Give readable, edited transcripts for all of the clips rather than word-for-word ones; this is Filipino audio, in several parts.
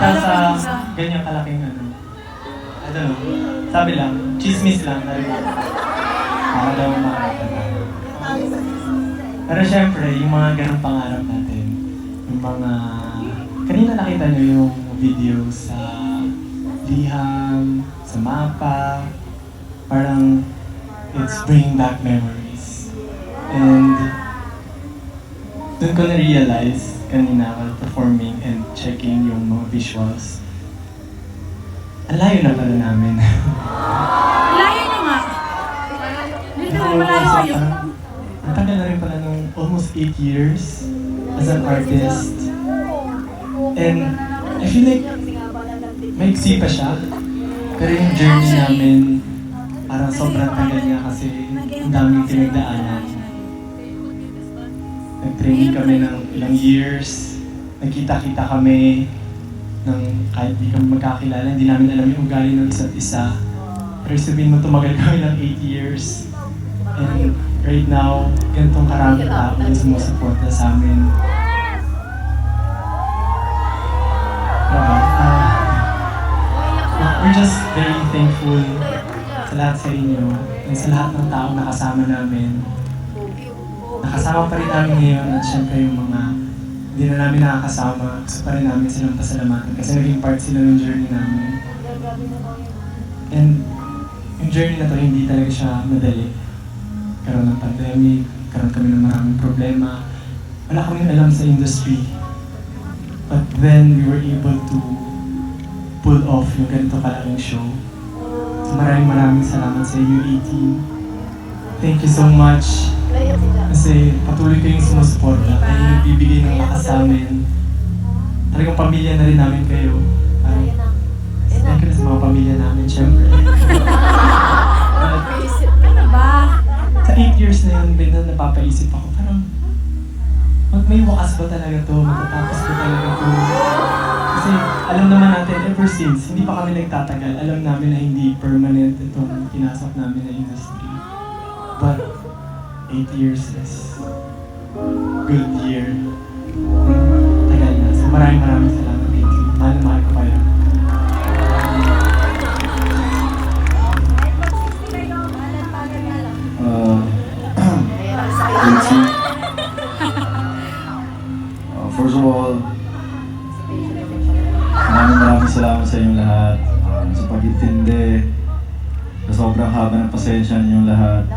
nasa ganyan kalaking ano. I don't know. Sabi lang, chismis lang na rin. Para daw makakita. Pero syempre, yung mga ganong pangarap natin, yung mga... Kanina nakita nyo yung video sa Liham, sa Mapa, parang it's bringing back memories. And doon ko na-realize kanina while performing and checking yung mga visuals. Ang layo na pala namin. Layo nyo nga. Dito na malayo kayo. Ang tagal na rin pala nung almost 8 years as an artist. And I feel like maiksi pa siya. Pero yung journey namin, parang sobrang tagal niya kasi ang daming pinagdaanan. Nag-training kami ng ilang years. Nagkita-kita kami ng kahit di kami magkakilala. Hindi namin alam yung ugali ng isa't isa. Pero sabihin mo, tumagal kami ng 8 years. And right now, ganitong karaming tao yung sumusuporta sa amin. We're just very thankful sa lahat sa inyo and sa lahat ng taong nakasama namin. Nakasama pa rin namin ngayon at syempre yung mga hindi na namin nakakasama, gusto pa rin namin silang pasalamatan kasi naging part sila ng journey namin. And yung journey na to, hindi talaga siya madali. Karoon ng pandemic, karoon kami ng maraming problema. Wala kaming alam sa industry. But then we were able to pull off yung ganito kalaking show. So maraming salamat sa UAT. Thank you so much. Kasi patuloy kayong sumusuporta, kayo yung nagbibigay ng lakas sa amin. Talagang pamilya na rin namin kayo. Thank you na sa mga pamilya namin, syempre. Ano ba? Sa 8 years na yun, Ben, napapaisip ako, parang may wakas ba talaga to? Matatapos ba talaga to? Kasi alam naman natin, ever since, hindi pa kami nagtatagal, alam namin na hindi permanent itong pinasok namin na industry. But 8 years is good year. Tagal na. So maraming salamat. Thank you. Mahal na mahal ko kayo. First of all, maraming salamat sa inyong lahat sa pag-intindi, sa sobrang haba ng pasensya ninyong lahat.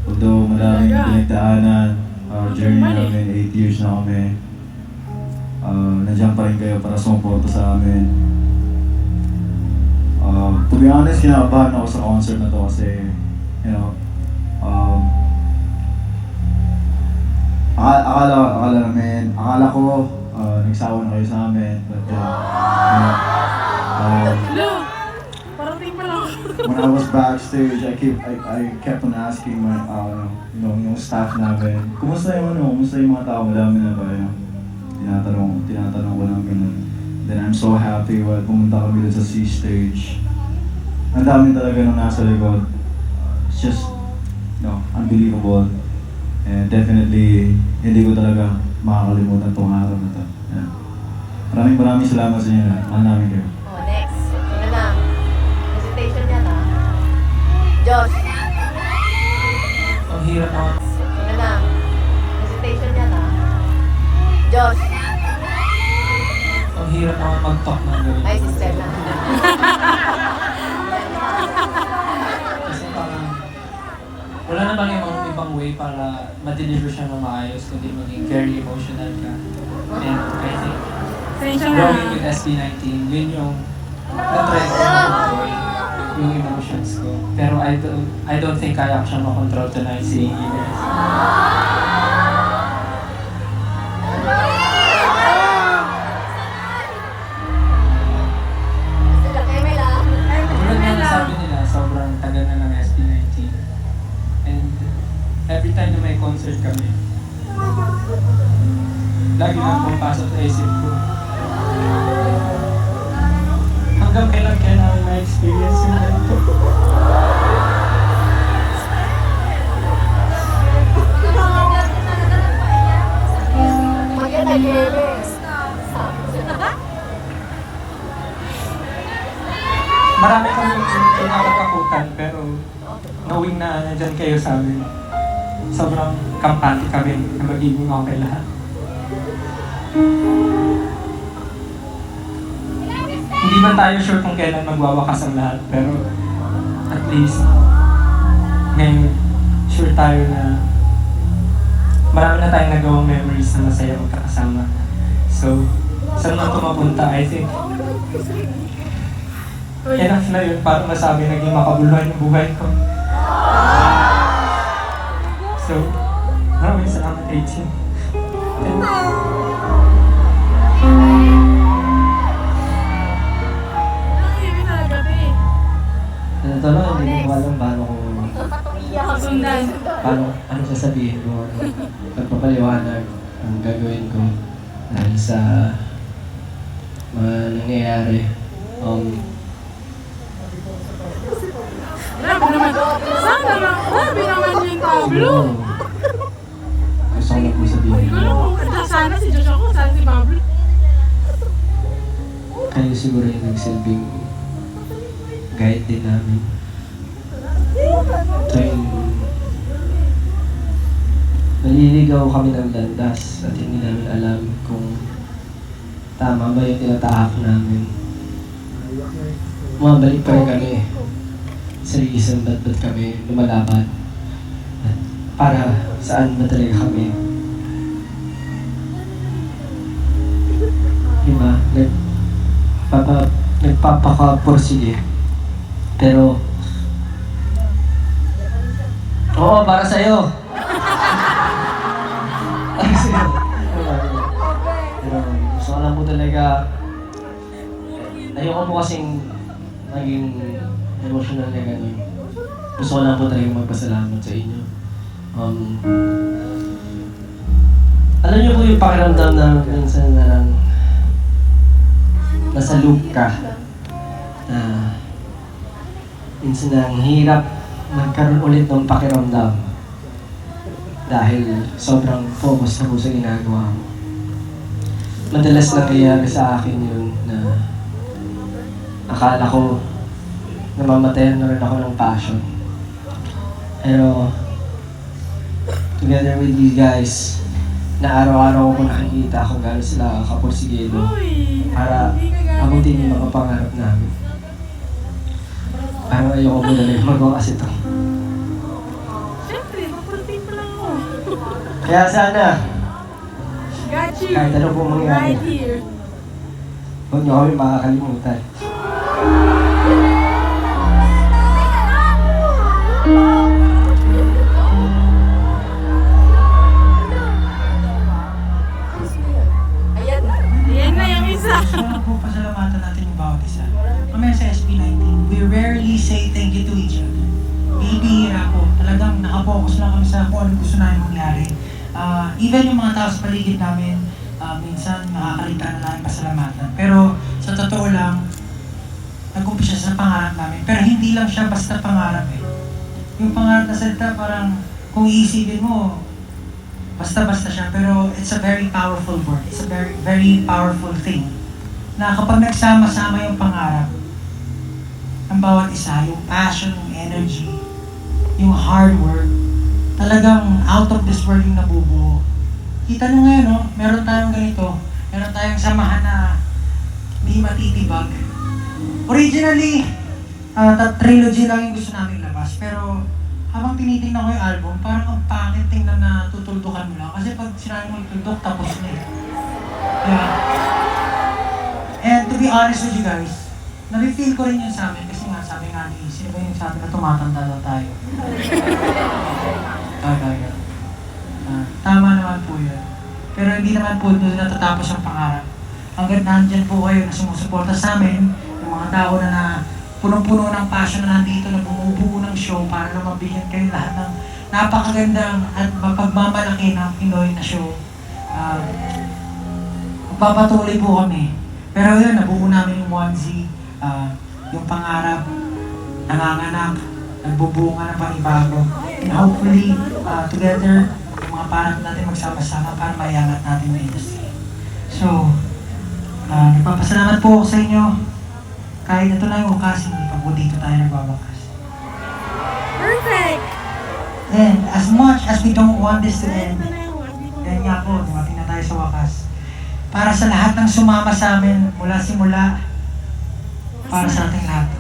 Although maraming pinagdaanan, journey namin, 8 years na kami. Nandiyan pa rin kayo para sumuporta sa amin. To be honest, kinakabahan ako sa concert na to kasi, you know, akala ko nagsawa na kayo sa amin, but Parating pa lang. when I was backstage, I kept on asking my yung staff namin, kumusta yung mga tao, madami na ba yun? Tinatanong ko namin. Then I'm so happy while pumunta kami sa C stage. Ang dami talaga nung nasa likod. It's just, unbelievable. And definitely, hindi ko talaga makakalimutan itong araw na ito. Yeah. Maraming salamat sa inyo na. Mahal namin kayo. Oh, next. Sino na? Presentation niya na. Josh. Ang hirap naman. Sino na? Presentation niya na. Josh. Ang hirap naman mag-talk ng ganyan. Ay, si Stella. Kasi parang wala namang ibang way para ma-deliver siya ng maayos kundi maging very emotional ka. And I think Pasensya na. growing with SB19, yun yung na-try ko ma-control yung emotions ko. Pero I don't think kaya ko siya ma-control tonight seeing you guys. Tulad nga sabi nila, sobrang tagal na ng SB19. And every time na may concert kami, lagi lang pumapasok sa isip ko. Hanggang kailan namin ma-experience yung ganito. marami kami pinapagkakutan, pero knowing na nandyan kayo sa amin, sobrang kampante kami na magiging okay lahat. Hindi man tayo sure kung kailan magwawakas ang lahat, pero at least ngayon sure tayo na marami na tayong nagawang memories na masaya magkakasama. So, saan man ito mapunta, I think enough na yun para masabi naging makabuluhan yung buhay ko. So, maraming salamat, Rachel. Ito lang, hindi ko alam Sundan. ano sasabihin ko, pagpapaliwanag ang gagawin ko dahil sa mga nangyayari. Grabe naman. Grabe naman yung Pablo. Gusto ko na po sabihin. Siguro kung sana si Josh ako, sana si Pablo. Kayo siguro yung nagsilbing guide din namin. Tuwing naliligaw kami ng landas at hindi namin alam kung tama ba yung tinatahak namin. Bumabalik pa rin kami sa reason ba't kami lumalaban at para saan ba talaga kami. Diba? Nagpapakapursige. Pero oo, para sa'yo. Para sa'yo. Pero gusto ko lang po talaga, ayoko po kasing maging emotional na gano'n. Gusto ko lang po talaga magpasalamat sa inyo. Alam niyo po yung pakiramdam na minsan na lang nasa loop ka. Minsan na ang hirap magkaroon ulit ng pakiramdam dahil sobrang focus na po sa ginagawa mo. Madalas nangyayari sa akin yun na akala ko namamatayan na rin ako ng passion. Pero together with you guys, na araw-araw ko nakikita kung gano'n sila kapursigido para abutin yung mga pangarap namin. Parang ayoko mo na rin magawa kasi ito. Siyempre, kapulting pa lang mo. Kaya sana, Got you. kahit ano po mangyari, Right here. huwag niyo kami makakalimutan. Ayan na. Ayan na yung isa. Gusto ko lang po pasalamatan natin yung bawat isa. Kami sa SB19, we rarely say thank you to each other. Bibihira po. Talagang nakapokus lang kami sa kung ano gusto namin mangyari. Even yung mga tao sa paligid namin, minsan nakakalita na namin pasalamatan. Pero sa totoo lang, nag-umpisa sa pangarap namin. Pero hindi lang siya basta pangarap eh. Yung pangarap na salita parang kung iisipin mo, basta-basta siya. Pero it's a very powerful word. It's a very, very powerful thing. Na kapag nagsama-sama yung pangarap, ang bawat isa, yung passion, yung energy, yung hard work, talagang out of this world yung nabubuo. Kita nyo ngayon, no? Meron tayong ganito. Meron tayong samahan na di matitibag. Originally, trilogy lang yung gusto namin labas. Pero habang tinitingnan ko yung album, parang ang pangit tingnan na tutuldukan mo lang. Kasi pag sinabi mo ituldok, tapos na eh. Yeah. And to be honest with you guys, nafe-feel ko rin yun sa amin kasi nga sabi nga ni, sino ba yung sabi na tumatanda daw tayo? Tama naman po yun. Pero hindi naman po doon natatapos ang pangarap. Hanggang nandyan po kayo na sumusuporta sa amin, yung mga tao na punong-puno ng passion na nandito, na bumubuo ng show para na mabigyan kayo lahat ng napakagandang at mapagmamalaki ng Pinoy na show. Magpapatuloy po kami. Pero yun, nabuo namin yung onesie, yung pangarap, nanganganak, nagbubunga ng panibago. And hopefully, together, yung mga pangarap natin magsama-sama para maiangat natin yung industry. So, nagpapasalamat po ako sa inyo. kahit ito na yung wakas, hindi pa po dito tayo nagwawakas. Perfect! And as much as we don't want this to end, kaya nga po, dumating na tayo sa wakas. Para sa lahat ng sumama sa amin, mula simula, para sa ating lahat.